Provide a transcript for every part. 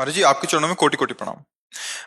महाराज जी, आपके चरणों में कोटि कोटि प्रणाम।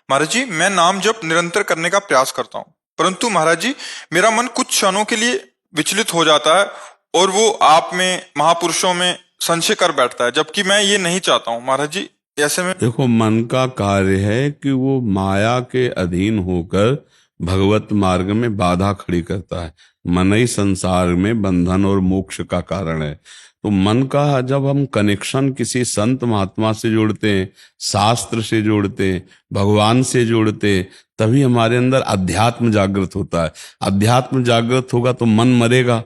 महाराज जी, मैं नाम जप निरंतर करने का प्रयास करता हूँ, परंतु महाराज जी मेरा मन कुछ क्षणों के लिए विचलित हो जाता है और वो आप में, महापुरुषों में संशय कर बैठता है, जबकि मैं ये नहीं चाहता हूँ। महाराज जी ऐसे में देखो, मन का कार्य है कि वो माया के अधीन होकर भगवत मार्ग में बाधा खड़ी करता है। मन ही संसार में बंधन और मोक्ष का कारण है। तो मन का जब हम कनेक्शन किसी संत महात्मा से जोड़ते हैं, शास्त्र से जोड़ते हैं, भगवान से जोड़ते हैं, तभी हमारे अंदर अध्यात्म जागृत होता है। अध्यात्म जागृत होगा तो मन मरेगा,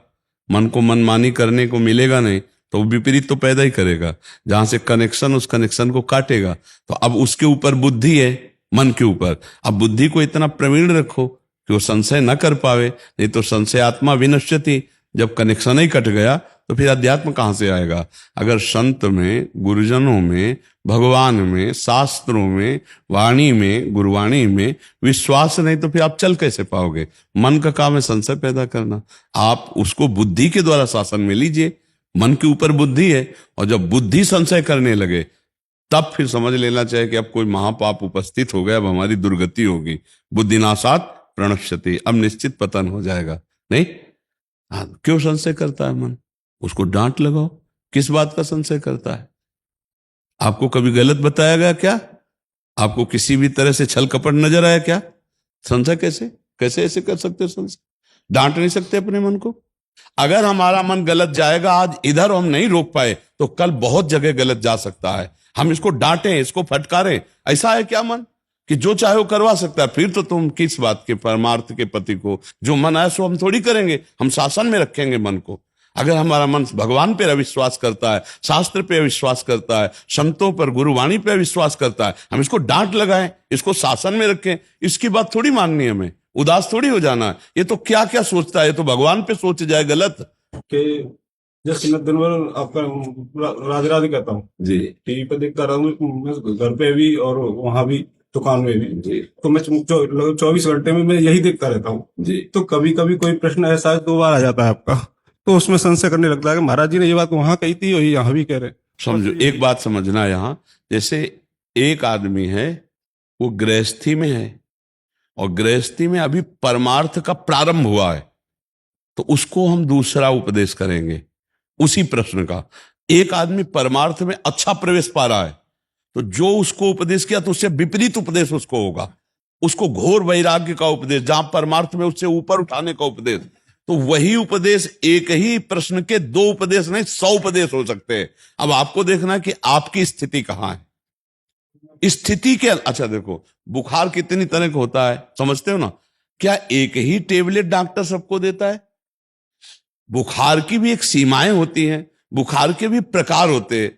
मन को मनमानी करने को मिलेगा नहीं, तो विपरीत तो पैदा ही करेगा। जहां से कनेक्शन, उस कनेक्शन को काटेगा। तो अब उसके ऊपर बुद्धि है, मन के ऊपर। अब बुद्धि को इतना प्रवीण रखो कि वो संशय न कर पावे, नहीं तो संशय आत्मा विनश्यति। जब कनेक्शन ही कट गया तो फिर अध्यात्म कहां से आएगा? अगर संत में, गुरुजनों में, भगवान में, शास्त्रों में, वाणी में, गुरुवाणी में विश्वास नहीं तो फिर आप चल कैसे पाओगे? मन का काम है संशय पैदा करना। आप उसको बुद्धि के द्वारा शासन में लीजिए। मन के ऊपर बुद्धि है, और जब बुद्धि संशय करने लगे तब फिर समझ लेना चाहिए कि अब कोई महापाप उपस्थित हो गया, अब हमारी दुर्गति होगी। बुद्धिनाशात प्रणश्यति, अब निश्चित पतन हो जाएगा। नहीं, हाँ, क्यों संशय करता है मन? उसको डांट लगाओ। किस बात का संशय करता है? आपको कभी गलत बताया गया क्या? आपको किसी भी तरह से छल कपट नजर आया क्या? संशय कैसे कैसे ऐसे कर सकते हो? संशय डांट नहीं सकते अपने मन को? अगर हमारा मन गलत जाएगा, आज इधर हम नहीं रोक पाए तो कल बहुत जगह गलत जा सकता है। हम इसको डांटें, इसको फटकारें, ऐसा है क्या मन कि जो चाहे वो करवा सकता है? फिर तो तुम किस बात के परमार्थ के पति को जो मन आए सो हम थोड़ी करेंगे, हम शासन में रखेंगे मन को। अगर हमारा मन भगवान पे अविश्वास करता है, शास्त्र पे अविश्वास करता है, संतों पर, गुरुवाणी पे अविश्वास करता है, हम इसको डांट लगाएं, इसको शासन में रखें, इसकी बात थोड़ी माननी है हमें। उदास थोड़ी हो जाना है। ये तो क्या क्या सोचता है, ये तो भगवान पे सोच जाए गलत कि जैसे मैं दिन भर आपका राधे राधे कहता हूँ जी। टीवी पे देखता रहूँ, घर पे भी और वहां भी, दुकान में भी जी तो मैं 24 घंटे में मैं यही देखता रहता हूँ जी। तो कभी कभी कोई प्रश्न ऐसा है 2 बार आ जाता है आपका, तो उसमें संशय करने लगता है कि महाराज जी ने ये बात वहां कही थी और यहाँ भी कह रहे हैं। समझो, एक बात समझना यहां, जैसे एक आदमी है, वो गृहस्थी में है, और गृहस्थी में अभी परमार्थ का प्रारंभ हुआ है, तो उसको हम दूसरा उपदेश करेंगे उसी प्रश्न का। एक आदमी परमार्थ में अच्छा प्रवेश पा रहा है, तो जो उसको उपदेश किया तो उससे विपरीत उपदेश उसको होगा। उसको घोर वैराग्य का उपदेश, जहां परमार्थ में उससे ऊपर उठाने का उपदेश। तो वही उपदेश, एक ही प्रश्न के 2 उपदेश नहीं, 100 उपदेश हो सकते हैं। अब आपको देखना है कि आपकी स्थिति कहां है। स्थिति के अच्छा देखो, बुखार कितनी तरह का होता है समझते हो ना? क्या एक ही टेबलेट डॉक्टर सबको देता है? बुखार की भी एक सीमाएं होती हैं, बुखार के भी प्रकार होते हैं।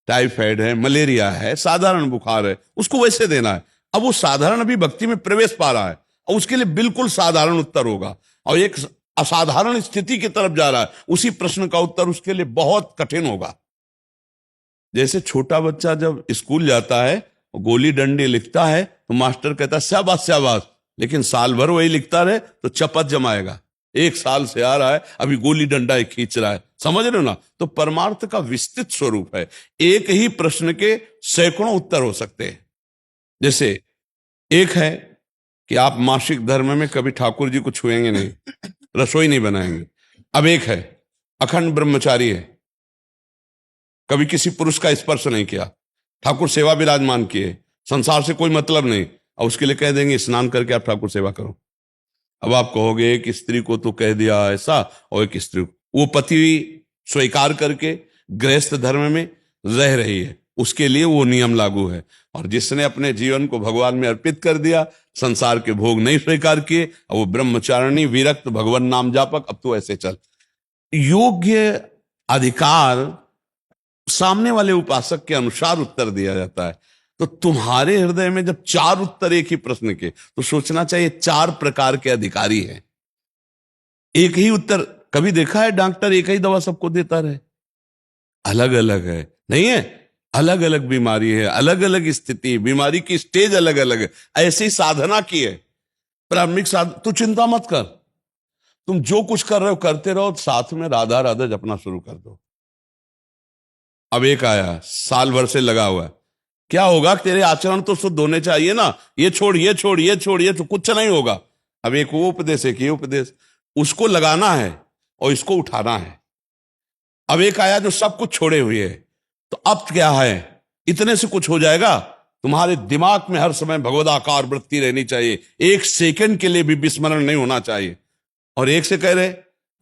टाइफाइड है, मलेरिया है, साधारण बुखार है, उसको वैसे देना है। अब वो साधारण अभी भक्ति में प्रवेश पा रहा है, और उसके लिए बिल्कुल साधारण उत्तर होगा। और एक असाधारण स्थिति की तरफ जा रहा है, उसी प्रश्न का उत्तर उसके लिए बहुत कठिन होगा। जैसे छोटा बच्चा जब स्कूल जाता है, गोली डंडे लिखता है, तो मास्टर कहता है शाबाश शाबाश, लेकिन साल भर वही लिखता रहे तो चपत जमाएगा। 1 साल से आ रहा है, अभी गोली डंडा ही खींच रहा है। समझ रहे हो ना? तो परमार्थ का विस्तृत स्वरूप है। एक ही प्रश्न के सैकड़ों उत्तर हो सकते हैं। जैसे एक है कि आप मासिक धर्म में कभी ठाकुर जी को छुएंगे नहीं, रसोई नहीं बनाएंगे। अब एक है अखंड ब्रह्मचारी है, कभी किसी पुरुष का स्पर्श नहीं किया, ठाकुर सेवा विराजमान किए, संसार से कोई मतलब नहीं, और उसके लिए कह देंगे स्नान करके आप ठाकुर सेवा करो। अब आप कहोगे एक स्त्री को तो कह दिया ऐसा, और एक स्त्री को, वो पति स्वीकार करके गृहस्थ धर्म में रह रही है, उसके लिए वो नियम लागू है। और जिसने अपने जीवन को भगवान में अर्पित कर दिया, संसार के भोग नहीं स्वीकार किए, और वो ब्रह्मचारिणी, विरक्त, भगवान नाम जापक, अब तो ऐसे चल। योग्य अधिकार सामने वाले उपासक के अनुसार उत्तर दिया जाता है। तो तुम्हारे हृदय में जब 4 उत्तर एक ही प्रश्न के, तो सोचना चाहिए 4 प्रकार के अधिकारी हैं। एक ही उत्तर, कभी देखा है डॉक्टर एक ही दवा सबको देता रहे? अलग अलग है, नहीं है? अलग अलग बीमारी है, अलग अलग स्थिति, बीमारी की स्टेज अलग अलग है। ऐसी साधना की है प्रारंभिक साधना। तो चिंता मत कर, तुम जो कुछ कर रहे हो करते रहो, साथ में राधा राधा जपना शुरू कर दो। अब एक आया साल भर से लगा हुआ है, क्या होगा? तेरे आचरण तो शुद्ध होने चाहिए ना, ये छोड़ ये छोड़ ये छोड़ ये, तो कुछ नहीं होगा। अब एक वो उपदेश एक ये उपदेश, उसको लगाना है और इसको उठाना है। अब एक आया जो सब कुछ छोड़े हुए है, तो अब क्या है, इतने से कुछ हो जाएगा? तुम्हारे दिमाग में हर समय भगवदाकार वृत्ति रहनी चाहिए, एक सेकंड के लिए भी विस्मरण नहीं होना चाहिए। और एक से कह रहे,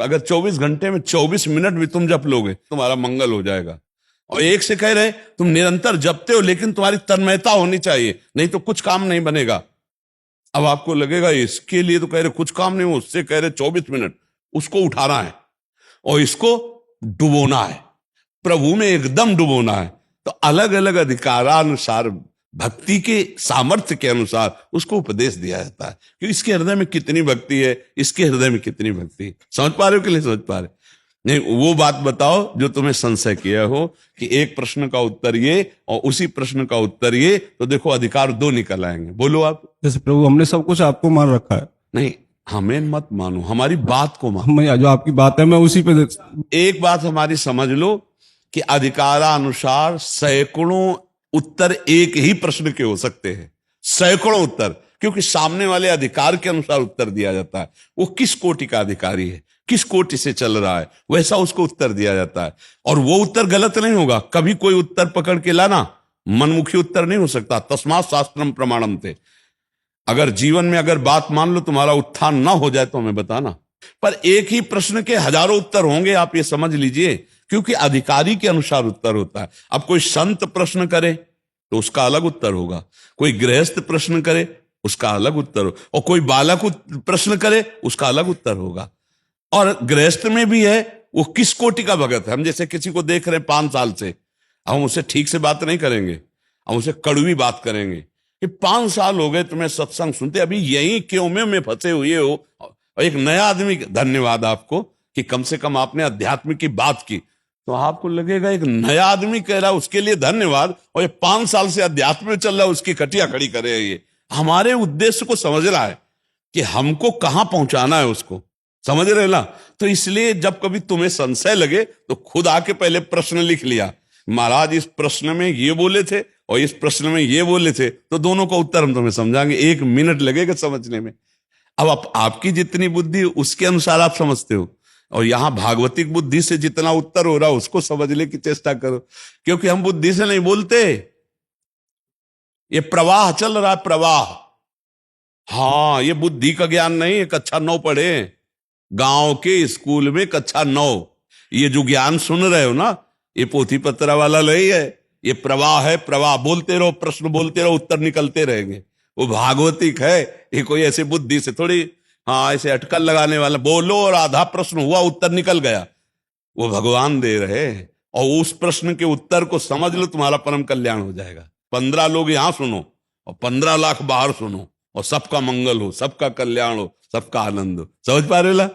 अगर 24 घंटे में 24 मिनट भी तुम जप लोगे तुम्हारा मंगल हो जाएगा। और एक से कह रहे, तुम निरंतर जपते हो लेकिन तुम्हारी तन्मयता होनी चाहिए, नहीं तो कुछ काम नहीं बनेगा। अब आपको लगेगा इसके लिए तो कह रहे कुछ काम नहीं, उससे कह रहे 24 मिनट, उसको उठाना है और इसको डुबोना है, प्रभु में एकदम डुबोना है। तो अलग अलग अधिकारानुसार, भक्ति के सामर्थ्य के अनुसार उसको उपदेश दिया जाता है कि इसके हृदय में कितनी भक्ति है, इसके हृदय में कितनी भक्ति है। समझ पा रहे हो कि नहीं समझ पा रहे? नहीं, वो बात बताओ जो तुम्हें संशय किया हो कि एक प्रश्न का उत्तर ये और उसी प्रश्न का उत्तर ये, तो देखो अधिकार 2 निकल आएंगे। बोलो आप। जैसे प्रभु हमने सब कुछ आपको मान रखा है, नहीं, हमें मत मानो, हमारी बात को मानो। मैं जो आपकी बात है मैं उसी पे एक बात हमारी समझ लो कि अधिकारानुसार सैकड़ों उत्तर एक ही प्रश्न के हो सकते हैं, सैकड़ों उत्तर, क्योंकि सामने वाले अधिकार के अनुसार उत्तर दिया जाता है। वो किस कोटि का अधिकारी है, किस कोटि से चल रहा है, वैसा उसको उत्तर दिया जाता है। और वो उत्तर गलत नहीं होगा। कभी कोई उत्तर पकड़ के लाना मनमुखी उत्तर नहीं हो सकता। तस्मात् शास्त्रम प्रमाणम थे। अगर जीवन में अगर बात मान लो तुम्हारा उत्थान ना हो जाए तो हमें बताना। पर एक ही प्रश्न के हजारों उत्तर होंगे, आप ये समझ लीजिए, क्योंकि अधिकारी के अनुसार उत्तर होता है। अब कोई संत प्रश्न करे तो उसका अलग उत्तर होगा, कोई गृहस्थ प्रश्न करे उसका अलग उत्तर हो, और कोई बालक प्रश्न करे उसका अलग उत्तर होगा। और गृहस्थ में भी है वो किस कोटि का भगत है। हम जैसे किसी को देख रहे हैं 5 साल से, हम उससे ठीक से बात नहीं करेंगे, हम उससे कड़वी बात करेंगे कि 5 साल हो गए तुम्हें सत्संग सुनते, अभी यही क्यों में फंसे हुए हो। और एक नया आदमी, धन्यवाद आपको कि कम से कम आपने अध्यात्म की बात की, तो आपको लगेगा एक नया आदमी कह रहा है उसके लिए धन्यवाद, और ये 5 साल से अध्यात्म में चल रहा है उसकी कटिया खड़ी करे। ये हमारे उद्देश्य को समझ रहा है कि हमको कहां पहुंचाना है, उसको समझ रहे ना। तो इसलिए जब कभी तुम्हें संशय लगे तो खुद आके पहले प्रश्न लिख लिया, महाराज इस प्रश्न में ये बोले थे और इस प्रश्न में ये बोले थे, तो दोनों का उत्तर हम तुम्हें समझाएंगे। 1 मिनट लगेगा समझने में। अब आपकी जितनी बुद्धि उसके अनुसार आप समझते हो, और यहां भागवतिक बुद्धि से जितना उत्तर हो रहा है उसको समझने की चेष्टा करो, क्योंकि हम बुद्धि से नहीं बोलते। ये प्रवाह चल रहा है, प्रवाह। हाँ, ये बुद्धि का ज्ञान नहीं। कक्षा 9 पढ़े गांव के स्कूल में, कक्षा 9। ये जो ज्ञान सुन रहे हो ना, ये पोथी पत्रा वाला नहीं है, ये प्रवाह है। प्रवाह बोलते रहो, प्रश्न बोलते रहो, उत्तर निकलते रहेंगे। वो भागवतिक है, ये कोई ऐसे बुद्धि से थोड़ी, हाँ ऐसे अटकल लगाने वाला, बोलो और आधा प्रश्न हुआ उत्तर निकल गया, वो भगवान दे रहे। और उस प्रश्न के उत्तर को समझ लो, तुम्हारा परम कल्याण हो जाएगा। 15 लोग यहां सुनो और 15 लाख बाहर सुनो, और सबका मंगल हो, सबका कल्याण हो, सबका आनंद हो। समझ पा रहे हो?